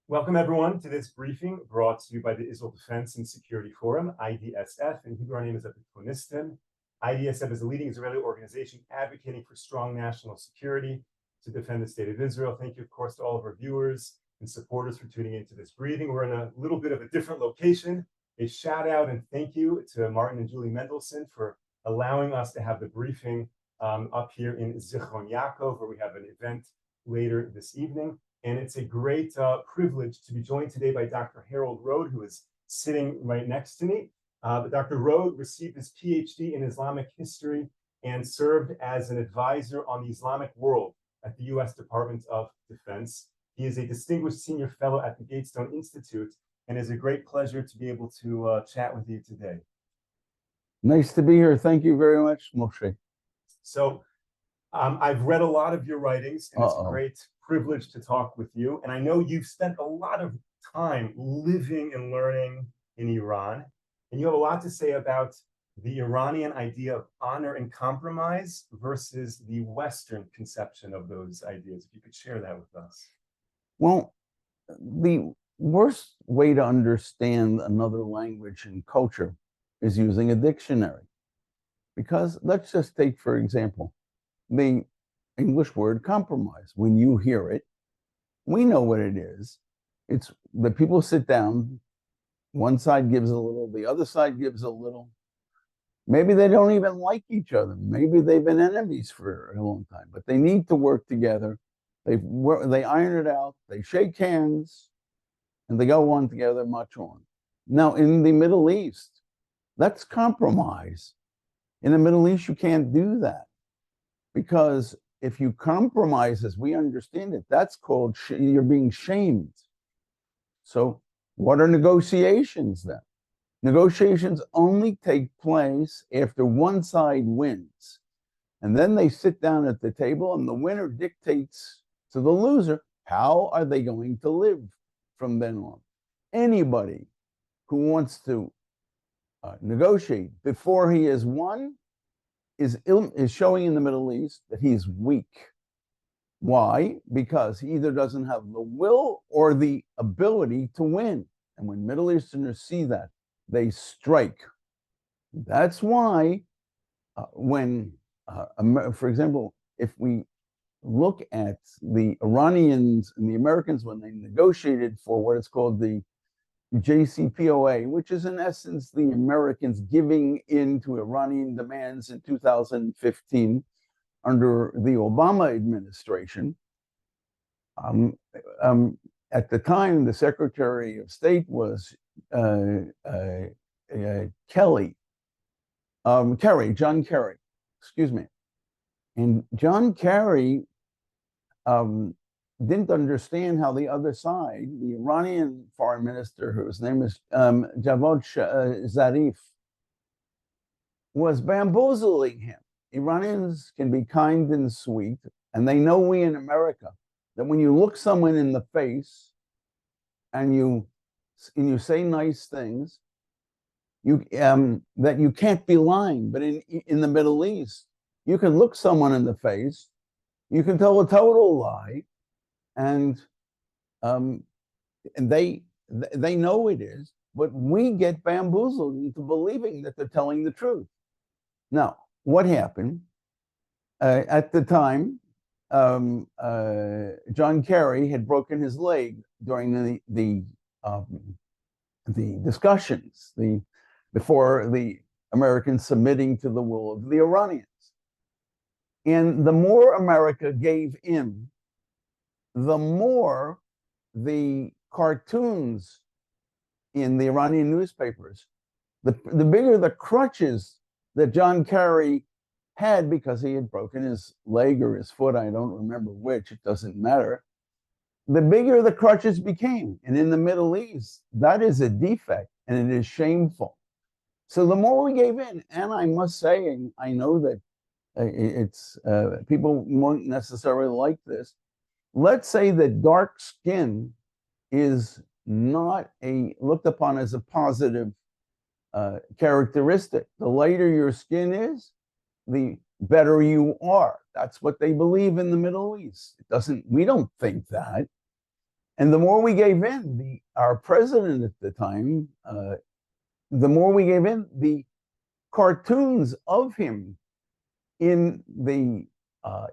Welcome, everyone, to this briefing brought to you by the Israel Defense and Security Forum, IDSF. In Hebrew, our name is Apikonistim. IDSF is a leading Israeli organization advocating for strong national security to defend the state of Israel. Thank you, of course, to all of our viewers and supporters for tuning into this briefing. We're in a little bit of a different location. A shout out and thank you to Martin and Julie Mendelson for allowing us to have the briefing up here in Zichron Yaakov, where we have an event later this evening. And it's a great privilege to be joined today by Dr. Rhode, who is sitting right next to me. Dr. Rhode received his PhD in Islamic history and served as an advisor on the Islamic world at the U.S. Department of Defense. He is a distinguished senior fellow at the Gatestone Institute, and it's a great pleasure to be able to chat with you today. Nice to be here. Thank you very much, Moshe. So I've read a lot of your writings, and it's a great privilege to talk with you. And I know you've spent a lot of time living and learning in Iran, and you have a lot to say about the Iranian idea of honor and compromise versus the Western conception of those ideas. If you could share that with us. Well, the worst way to understand another language and culture is using a dictionary. Because let's just take, for example, the English word compromise. When you hear it, we know what it is. It's the people sit down, one side gives a little, the other side gives a little. Maybe they don't even like each other. Maybe they've been enemies for a long time, but they need to work together. They iron it out, they shake hands, and they go on together, march on. Now, in the Middle East, that's compromise. In the Middle East, you can't do that. Because if you compromise, as we understand it, that's called you're being shamed. So what are negotiations then? Negotiations only take place after one side wins. And then they sit down at the table and the winner dictates to the loser, how are they going to live from then on? Anybody who wants to negotiate before he has won is showing in the Middle East that he's weak. Why? Because he either doesn't have the will or the ability to win. And when Middle Easterners see that, they strike. That's why for example, if we look at the Iranians and the Americans when they negotiated for what is called the JCPOA, which is in essence the Americans giving in to Iranian demands in 2015 under the Obama administration. At the time, the Secretary of State was John Kerry, excuse me. And John Kerry didn't understand how the other side, the Iranian foreign minister, whose name is Javad Zarif, was bamboozling him. Iranians can be kind and sweet, and they know we in America that when you look someone in the face and you say nice things, that you can't be lying. But in the Middle East, you can look someone in the face, you can tell a total lie, and they know it is, but we get bamboozled into believing that they're telling the truth. Now, what happened? At the time, John Kerry had broken his leg during the discussions, before the Americans submitting to the will of the Iranians. And the more America gave in, the more the cartoons in the Iranian newspapers, the bigger the crutches that John Kerry had because he had broken his leg or his foot, I don't remember which, it doesn't matter, the bigger the crutches became. And in the Middle East, that is a defect and it is shameful. So the more we gave in, and I must say, and I know that people won't necessarily like this, let's say that dark skin is not looked upon as a positive characteristic. The lighter your skin is, the better you are. That's what they believe in the Middle East. We don't think that. And the more we gave in, our president at the time, the more we gave in, the cartoons of him in the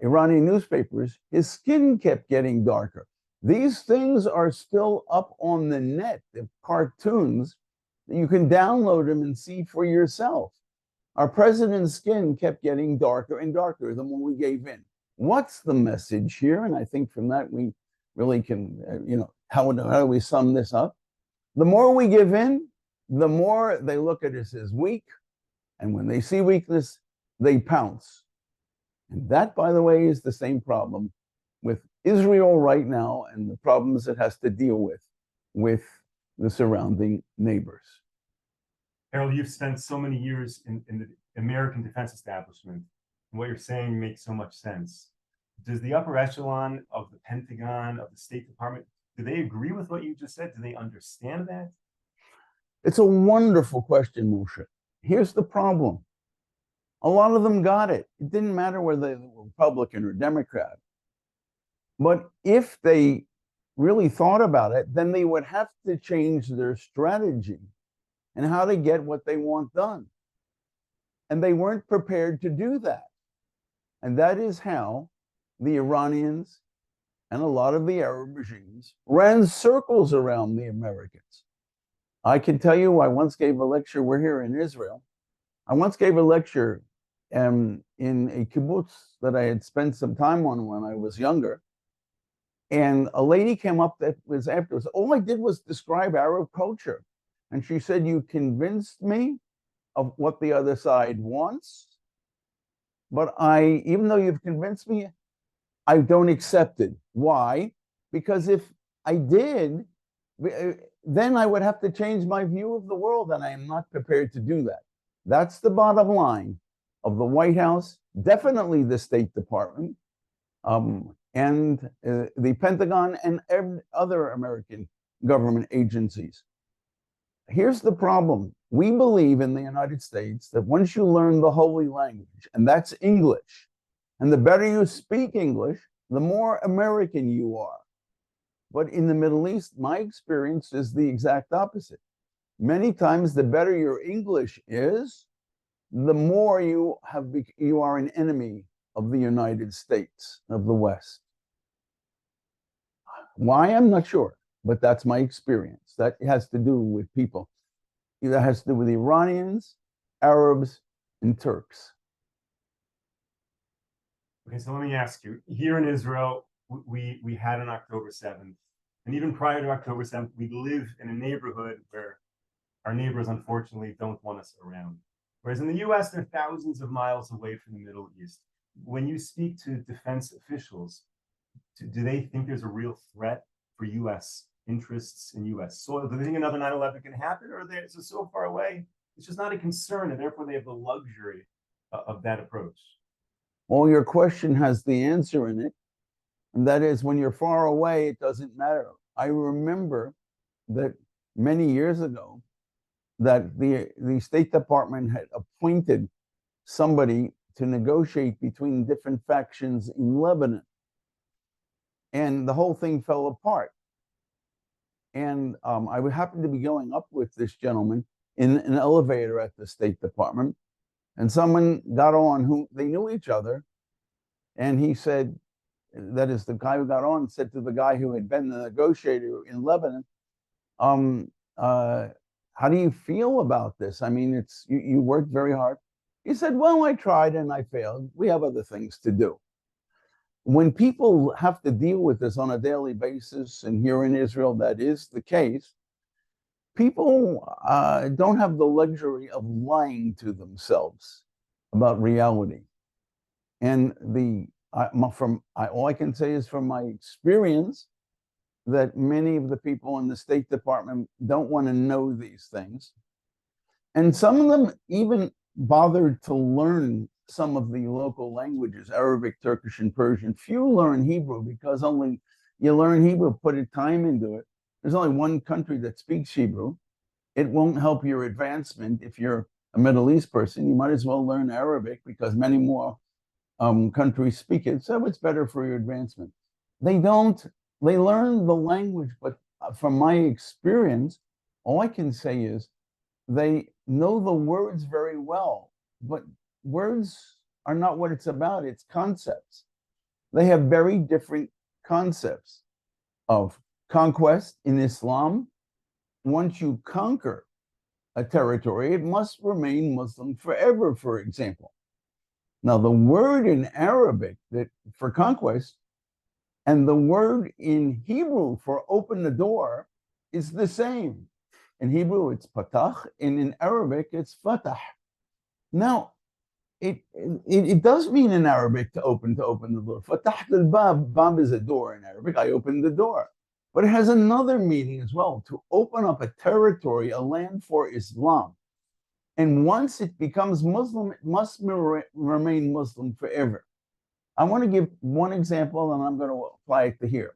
Iranian newspapers, his skin kept getting darker. These things are still up on the net, the cartoons. You can download them and see for yourself. Our president's skin kept getting darker and darker the more we gave in. What's the message here? And I think from that we really can, how do we sum this up? The more we give in, the more they look at us as weak. And when they see weakness, they pounce. And that, by the way, is the same problem with Israel right now and the problems it has to deal with the surrounding neighbors. Harold, you've spent so many years in the American defense establishment, and what you're saying makes so much sense. Does the upper echelon of the Pentagon, of the State Department, do they agree with what you just said? Do they understand that? It's a wonderful question, Moshe. Here's the problem. A lot of them got it. It didn't matter whether they were Republican or Democrat. But if they really thought about it, then they would have to change their strategy and how to get what they want done. And they weren't prepared to do that. And that is how the Iranians and a lot of the Arab regimes ran circles around the Americans. I can tell you, I once gave a lecture, we're here in Israel. I once gave a lecture in a kibbutz that I had spent some time on when I was younger. And a lady came up that was afterwards. All I did was describe Arab culture. And she said, you convinced me of what the other side wants, but even though you've convinced me, I don't accept it. Why? Because if I did, then I would have to change my view of the world, and I am not prepared to do that. That's the bottom line of the White House, definitely the State Department, and the Pentagon and other American government agencies. Here's the problem. We believe in the United States that once you learn the holy language, and that's English, and the better you speak English, the more American you are. But in the Middle East, my experience is the exact opposite. Many times, the better your English is, the more you are an enemy of the United States, of the West. Why? I'm not sure, but that's my experience. That has to do with people. That has to do with Iranians, Arabs, and Turks. Okay, so let me ask you, here in Israel, we had an October 7th, and even prior to October 7th, we live in a neighborhood where our neighbors, unfortunately, don't want us around. Whereas in the US, they're thousands of miles away from the Middle East. When you speak to defense officials, do they think there's a real threat for US interests in US soil? Do they think another 9/11 can happen, or it's just so far away? It's just not a concern, and therefore they have the luxury of that approach. Well, your question has the answer in it, and that is when you're far away, it doesn't matter. I remember that many years ago that the State Department had appointed somebody to negotiate between different factions in Lebanon. And the whole thing fell apart. And I would happen to be going up with this gentleman in an elevator at the State Department. And someone got on who they knew each other. And he said, that is the guy who got on, said to the guy who had been the negotiator in Lebanon, how do you feel about this? I mean, you worked very hard. He said, well, I tried and I failed. We have other things to do. When people have to deal with this on a daily basis, and here in Israel, that is the case, people don't have the luxury of lying to themselves about reality. And all I can say is from my experience that many of the people in the State Department don't want to know these things. And some of them even bothered to learn some of the local languages, Arabic, Turkish, and Persian. Few learn Hebrew because only you learn Hebrew, put a time into it. There's only one country that speaks Hebrew. It won't help your advancement if you're a Middle East person. You might as well learn Arabic because many more countries speak it. So it's better for your advancement. They don't They learn the language, but from my experience, all I can say is they know the words very well, but words are not what it's about, it's concepts. They have very different concepts of conquest in Islam. Once you conquer a territory, it must remain Muslim forever, for example. Now, the word in Arabic that for conquest and the word in Hebrew for open the door is the same. In Hebrew, it's patach, and in Arabic, it's fatah. Now, it does mean in Arabic to open the door. Fatah al-bab, bab is a door in Arabic. I opened the door. But it has another meaning as well, to open up a territory, a land for Islam. And once it becomes Muslim, it must remain Muslim forever. I want to give one example, and I'm going to apply it to here.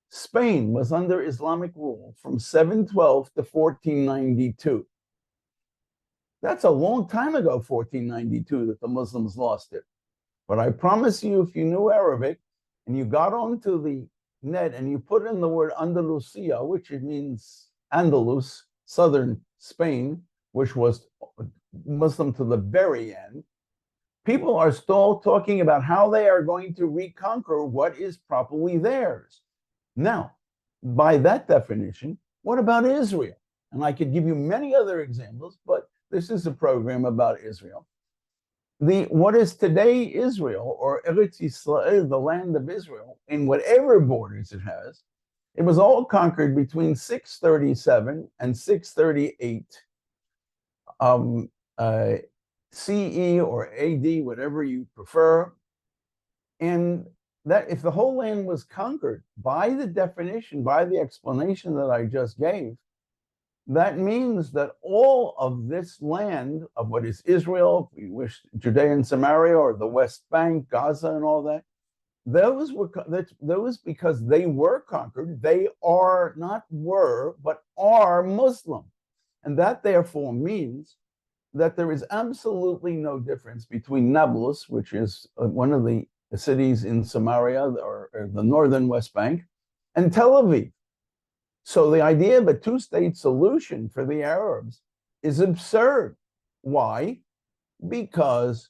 Spain was under Islamic rule from 712 to 1492. That's a long time ago, 1492, that the Muslims lost it. But I promise you, if you knew Arabic and you got onto the net and you put in the word Andalusia, which it means Andalus, southern Spain, which was Muslim to the very end, people are still talking about how they are going to reconquer what is properly theirs. Now, by that definition, what about Israel? And I could give you many other examples, but this is a program about Israel. What is today Israel, or Eretz Yisrael, the land of Israel, in whatever borders it has, it was all conquered between 637 and 638 CE or AD, whatever you prefer. And that if the whole land was conquered, by the definition, by the explanation that I just gave, that means that all of this land of what is Israel, if we wish, Judea and Samaria, or the West Bank, Gaza, and all that, those because they were conquered, they are not were, but are Muslim. And that therefore means that there is absolutely no difference between Nablus, which is one of the cities in Samaria or the northern West Bank, and Tel Aviv. So the idea of a two-state solution for the Arabs is absurd. Why? Because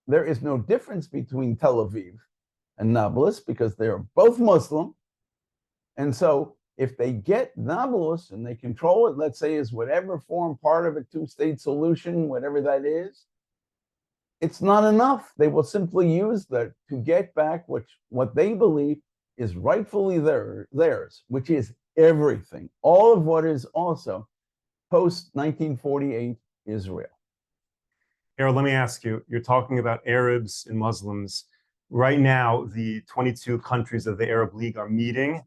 there is no difference between Tel Aviv and Nablus, because they are both Muslim. And so if they get Nablus and they control it, let's say, as whatever form part of a two-state solution, whatever that is, it's not enough. They will simply use that to get back what they believe is rightfully theirs, which is everything, all of what is also post-1948 Israel. Errol, let me ask you, you're talking about Arabs and Muslims. Right now, the 22 countries of the Arab League are meeting.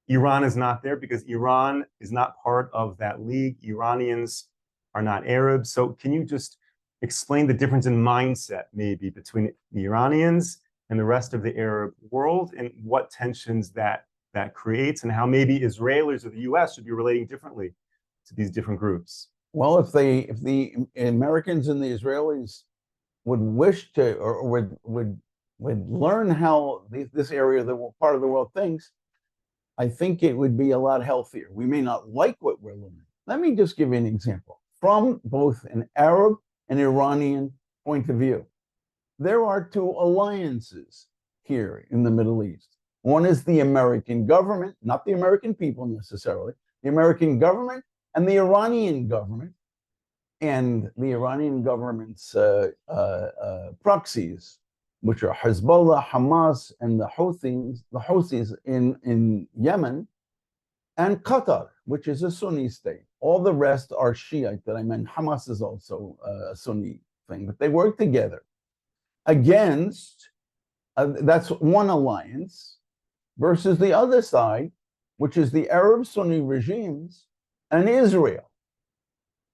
Iran is not there because Iran is not part of that league. Iranians are not Arabs. So can you just explain the difference in mindset maybe between the Iranians and the rest of the Arab world, and what tensions that creates, and how maybe Israelis or the US should be relating differently to these different groups? Well, if the Americans and the Israelis would wish to, or would learn how this area, the part of the world thinks, I think it would be a lot healthier. We may not like what we're learning. Let me just give you an example from both an Arab and Iranian point of view. There are two alliances here in the Middle East. One is the American government, not the American people necessarily, the American government and the Iranian government, and the Iranian government's proxies, which are Hezbollah, Hamas, and the Houthis in Yemen, and Qatar, which is a Sunni state. All the rest are Shiite that I meant. Hamas is also a Sunni thing, but they work together against, that's one alliance, versus the other side, which is the Arab Sunni regimes and Israel.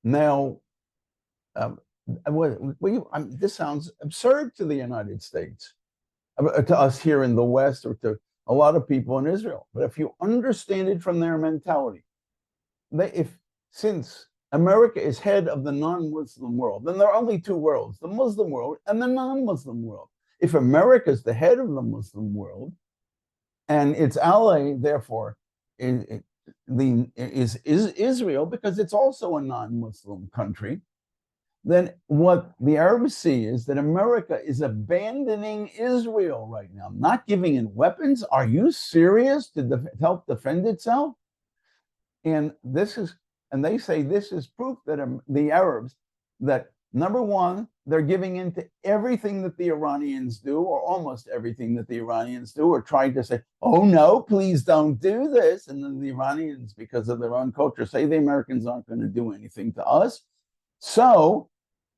Now, this sounds absurd to the United States, to us here in the West, or to a lot of people in Israel. But if you understand it from their mentality, since America is head of the non-Muslim world, then there are only two worlds, the Muslim world and the non-Muslim world. If America is the head of the Muslim world, and its ally, therefore, is Israel, because it's also a non-Muslim country, then what the Arabs see is that America is abandoning Israel right now, not giving it weapons. Are you serious to help defend itself? And they say this is proof that the Arabs, that number one, they're giving in to everything that the Iranians do, or almost everything that the Iranians do, or trying to say, oh no, please don't do this. And then the Iranians, because of their own culture, say the Americans aren't going to do anything to us. So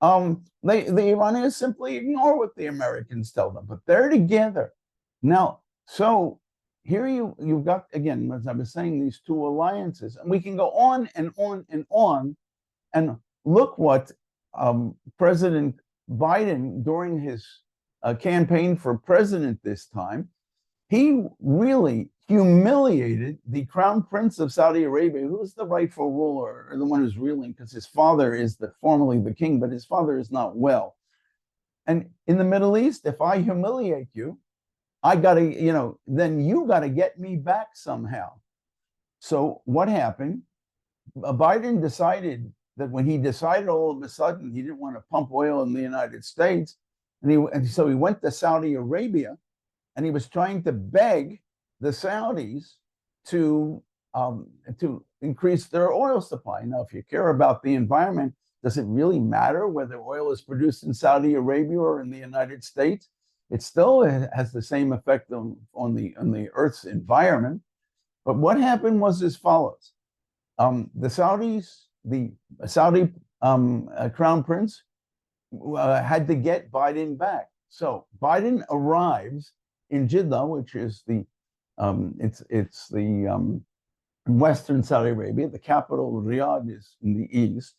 the Iranians simply ignore what the Americans tell them, but they're together. Now, so here you've got, again, as I was saying, these two alliances, and we can go on and on and on, and look what President Biden, during his campaign for president this time, he really humiliated the Crown Prince of Saudi Arabia, who is the rightful ruler, or the one who's ruling, because his father is formerly the king, but his father is not well. And in the Middle East, if I humiliate you, I gotta, then you gotta get me back somehow. So what happened? Biden decided that when he decided all of a sudden he didn't want to pump oil in the United States, and so he went to Saudi Arabia, and he was trying to beg the Saudis to increase their oil supply. Now, if you care about the environment, does it really matter whether oil is produced in Saudi Arabia or in the United States? It still has the same effect on the Earth's environment. But what happened was as follows: the Saudi Crown Prince had to get Biden back. So Biden arrives in Jeddah, which is it's the Western Saudi Arabia. The capital, Riyadh, is in the east.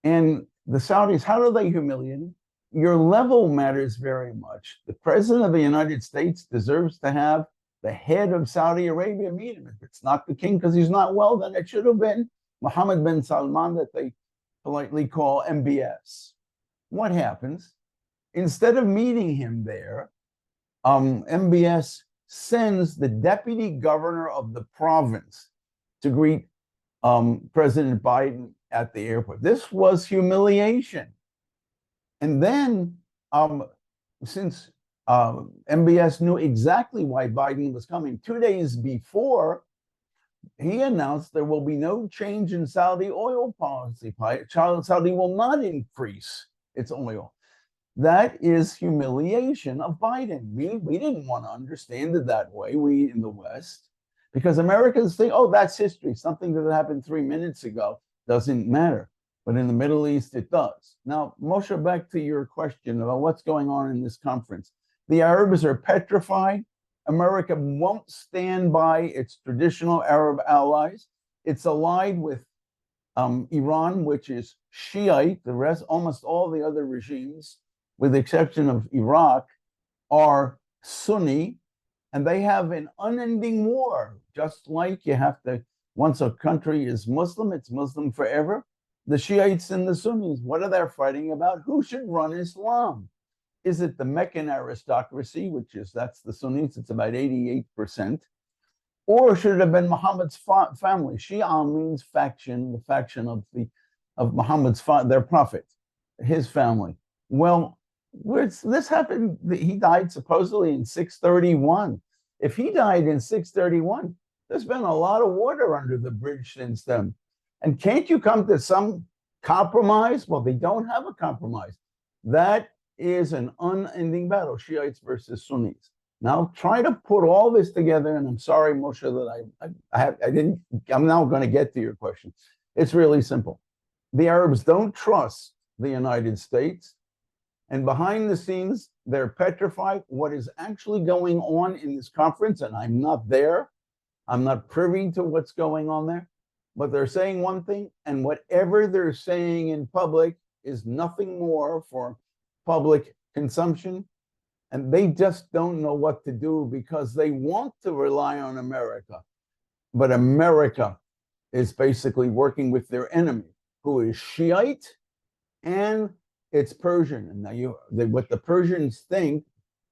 And the Saudis, how do they humiliate him? Your level matters very much. The president of the United States deserves to have the head of Saudi Arabia meet him. If it's not the king because he's not well, then it should have been Mohammed bin Salman, that they politely call MBS. What happens? Instead of meeting him there, MBS sends the deputy governor of the province to greet President Biden at the airport. This was humiliation. And then, since MBS knew exactly why Biden was coming, 2 days before, he announced there will be no change in Saudi oil policy. Saudi will not increase its oil. That is humiliation of Biden. We didn't want to understand it that way, we in the West, because Americans think, oh, that's history. Something that happened 3 minutes ago doesn't matter. But in the Middle East, it does. Now, Moshe, back to your question about what's going on in this conference. The Arabs are petrified. America won't stand by its traditional Arab allies. It's allied with Iran, which is Shiite. The rest, almost all the other regimes, with the exception of Iraq, are Sunni, and they have an unending war. Just like you have to, once a country is Muslim, it's Muslim forever. The Shiites and the Sunnis, what are they fighting about? Who should run Islam? Is it the Meccan aristocracy, that's the Sunnis, it's about 88%, or should it have been Muhammad's family? Shia means faction, the faction of Muhammad's their prophet, his family. Well, this happened. He died supposedly in 631. If he died in 631, there's been a lot of water under the bridge since then. And can't you come to some compromise? Well, they don't have a compromise. That is an unending battle, Shiites versus Sunnis. Now try to put all this together, and I'm sorry, Moshe, that I'm now going to get to your question. It's really simple. The Arabs don't trust the United States, and behind the scenes, they're petrified. What is actually going on in this conference, and I'm not there, I'm not privy to what's going on there, but they're saying one thing, and whatever they're saying in public is nothing more for public consumption. And they just don't know what to do because they want to rely on America. But America is basically working with their enemy, who is Shiite and it's Persian. And now what the Persians think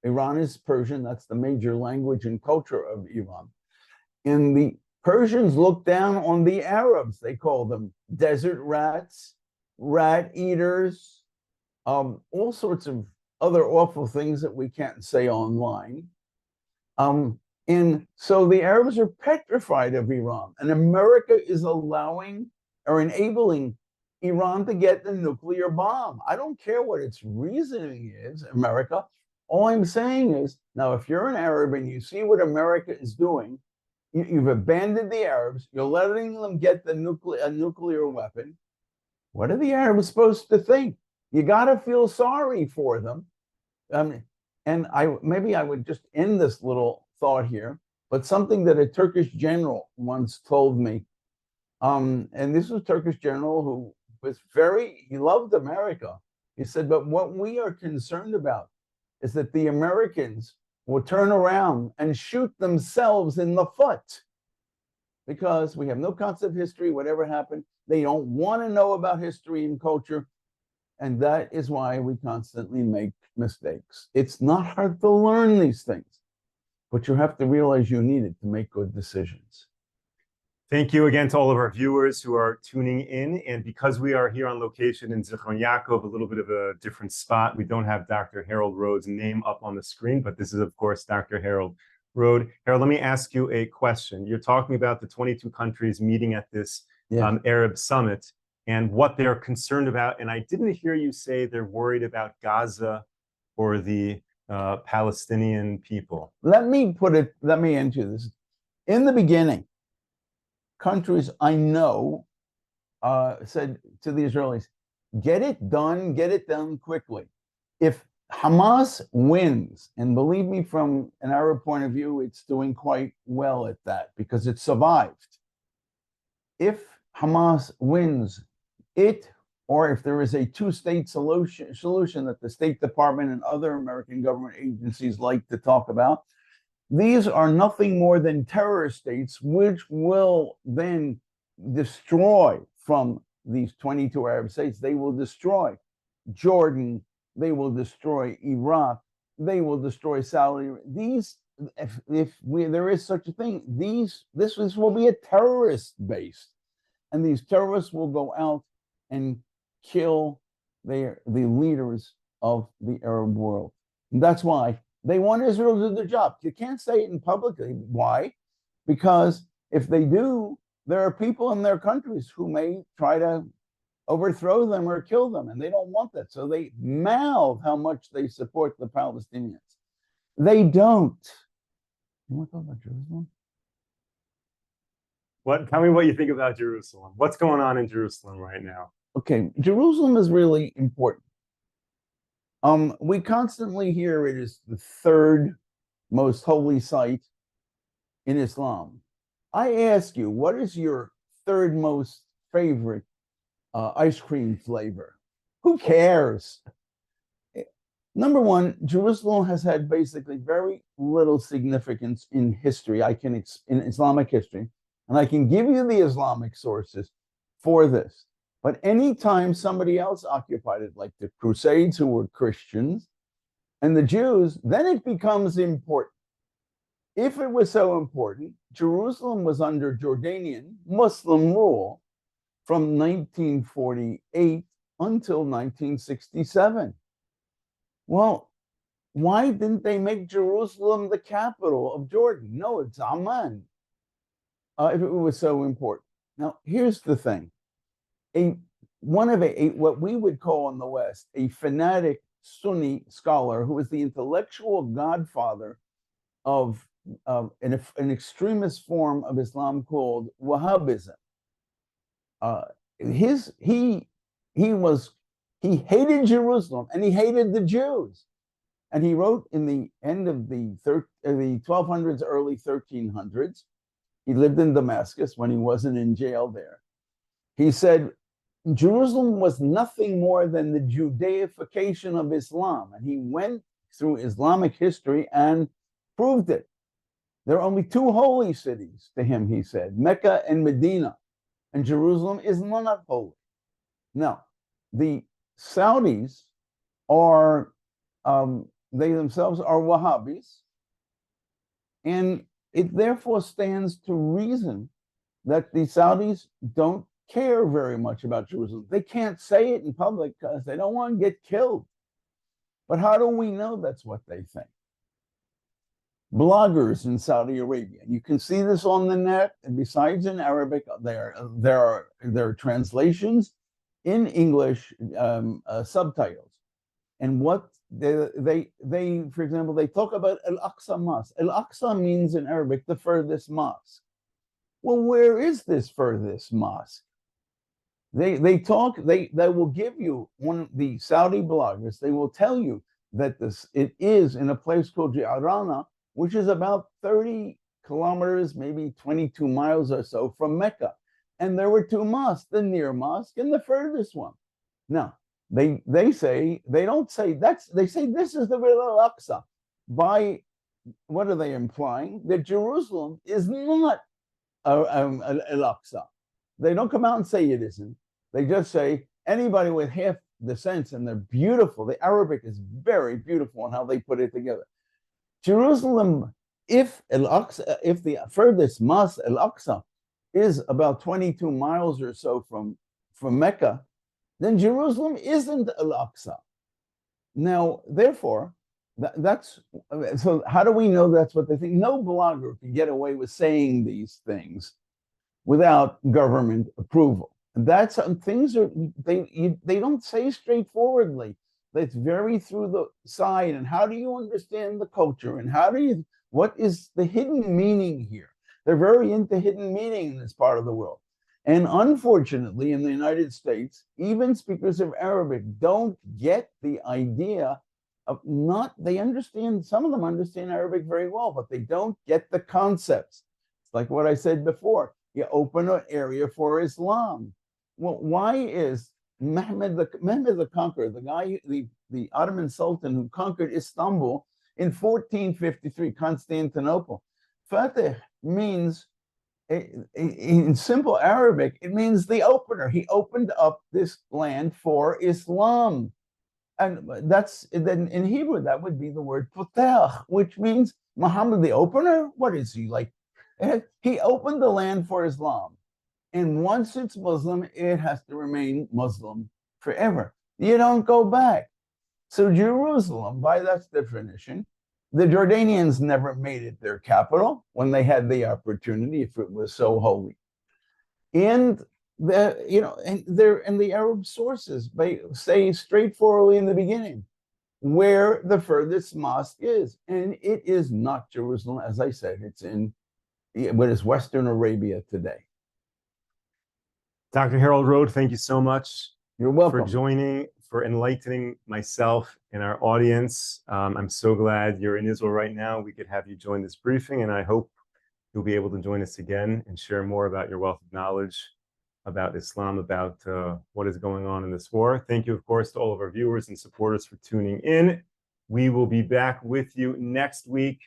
Iran is Persian. That's the major language and culture of Iran. And the Persians look down on the Arabs. They call them desert rats, rat eaters, all sorts of other awful things that we can't say online. And so the Arabs are petrified of Iran, and America is allowing or enabling Iran to get the nuclear bomb. I don't care what its reasoning is, America. All I'm saying is, now, if you're an Arab and you see what America is doing, you've abandoned the Arabs, you're letting them get a nuclear weapon. What are the Arabs supposed to think? You got to feel sorry for them. And maybe I would just end this little thought here, but something that a Turkish general once told me, and this was a Turkish general who was he loved America. He said, but what we are concerned about is that the Americans will turn around and shoot themselves in the foot because we have no concept of history, whatever happened. They don't want to know about history and culture. And that is why we constantly make mistakes. It's not hard to learn these things, but you have to realize you need it to make good decisions. Thank you again to all of our viewers who are tuning in. And because we are here on location in Zichron Yaakov, a little bit of a different spot, we don't have Dr. Harold Rhode's name up on the screen, but this is, of course, Dr. Harold Rhode. Harold, let me ask you a question. You're talking about the 22 countries meeting at this Arab summit and what they're concerned about. And I didn't hear you say they're worried about Gaza or the Palestinian people. Let me answer this. In the beginning, countries I know said to the Israelis, get it done quickly. If Hamas wins, and believe me, from an Arab point of view, it's doing quite well at that because it survived. If Hamas wins, or if there is a two-state solution that the State Department and other American government agencies like to talk about, these are nothing more than terror states, which will then destroy from these 22 Arab states. They will destroy Jordan. They will destroy Iraq. They will destroy Saudi. If there is such a thing, this will be a terrorist base, and these terrorists will go out and kill the leaders of the Arab world. And that's why they want Israel to do their job. You can't say it in publicly. Why? Because if they do, there are people in their countries who may try to overthrow them or kill them, and they don't want that. So they mouth how much they support the Palestinians. They don't. You want to talk about Jerusalem? Tell me what you think about Jerusalem. What's going on in Jerusalem right now? Okay, Jerusalem is really important. We constantly hear it is the third most holy site in Islam. I ask you, what is your third most favorite ice cream flavor? Who cares? Number one, Jerusalem has had basically very little significance in history. In Islamic history, and I can give you the Islamic sources for this. But anytime somebody else occupied it, like the Crusades, who were Christians, and the Jews, then it becomes important. If it was so important, Jerusalem was under Jordanian Muslim rule from 1948 until 1967. Well, why didn't they make Jerusalem the capital of Jordan? No, it's Amman, if it was so important. Now, here's the thing. What we would call in the West a fanatic Sunni scholar who is the intellectual godfather of an extremist form of Islam called Wahhabism. He hated Jerusalem and he hated the Jews, and he wrote in the end of the 1200s, early 1300s. He lived in Damascus when he wasn't in jail there. He said, Jerusalem was nothing more than the Judaification of Islam. And he went through Islamic history and proved it. There are only two holy cities to him, he said, Mecca and Medina. And Jerusalem is not holy. Now, the Saudis are they themselves are Wahhabis, and it therefore stands to reason that the Saudis don't care very much about Jerusalem. They can't say it in public because they don't want to get killed. But how do we know that's what they think? Bloggers in Saudi Arabia, you can see this on the net, and besides in Arabic, there are translations in English, subtitles. And what they for example, they talk about Al-Aqsa Mosque. Al-Aqsa means in Arabic the furthest mosque. Well, where is this furthest mosque? They will give you, the Saudi bloggers, they will tell you that it is in a place called Ji'rana, which is about 30 kilometers, maybe 22 miles or so from Mecca. And there were two mosques, the near mosque and the furthest one. Now, they say, they don't say they say this is the real Al-Aqsa. By what are they implying? That Jerusalem is not Al-Aqsa. They don't come out and say it isn't. They just say anybody with half the sense, and they're beautiful. The Arabic is very beautiful in how they put it together. Jerusalem, if the furthest mosque, Al-Aqsa, is about 22 miles or so from Mecca, then Jerusalem isn't Al-Aqsa. Now, therefore, so how do we know that's what they think? No blogger can get away with saying these things without government approval. That's things they don't say straightforwardly. That's very through the side. And how do you understand the culture? And what is the hidden meaning here? They're very into hidden meaning in this part of the world. And unfortunately, in the United States, even speakers of Arabic don't get the idea of some of them understand Arabic very well, but they don't get the concepts. It's like what I said before. You open an area for Islam. Well, why is Mehmed the Conqueror, the guy, the Ottoman Sultan who conquered Istanbul in 1453, Constantinople? Fatih means, in simple Arabic, it means the opener. He opened up this land for Islam. And then in Hebrew, that would be the word Potach, which means Muhammad the opener. What is he like? He opened the land for Islam. And once it's Muslim, it has to remain Muslim forever. You don't go back. So Jerusalem, by that definition, the Jordanians never made it their capital when they had the opportunity, if it was so holy. And the Arab sources, they say straightforwardly in the beginning where the furthest mosque is. And it is not Jerusalem, as I said, it's in what is Western Arabia today. Dr. Harold Rhode, thank you so much. You're welcome. For joining, for enlightening myself and our audience. I'm so glad you're in Israel right now. We could have you join this briefing, and I hope you'll be able to join us again and share more about your wealth of knowledge about Islam, about what is going on in this war. Thank you, of course, to all of our viewers and supporters for tuning in. We will be back with you next week,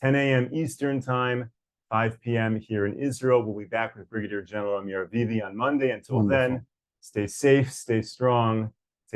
10 a.m. Eastern Time, 5 p.m. here in Israel. We'll be back with Brigadier General Amir Avivi on Monday. Until then, stay safe, stay strong,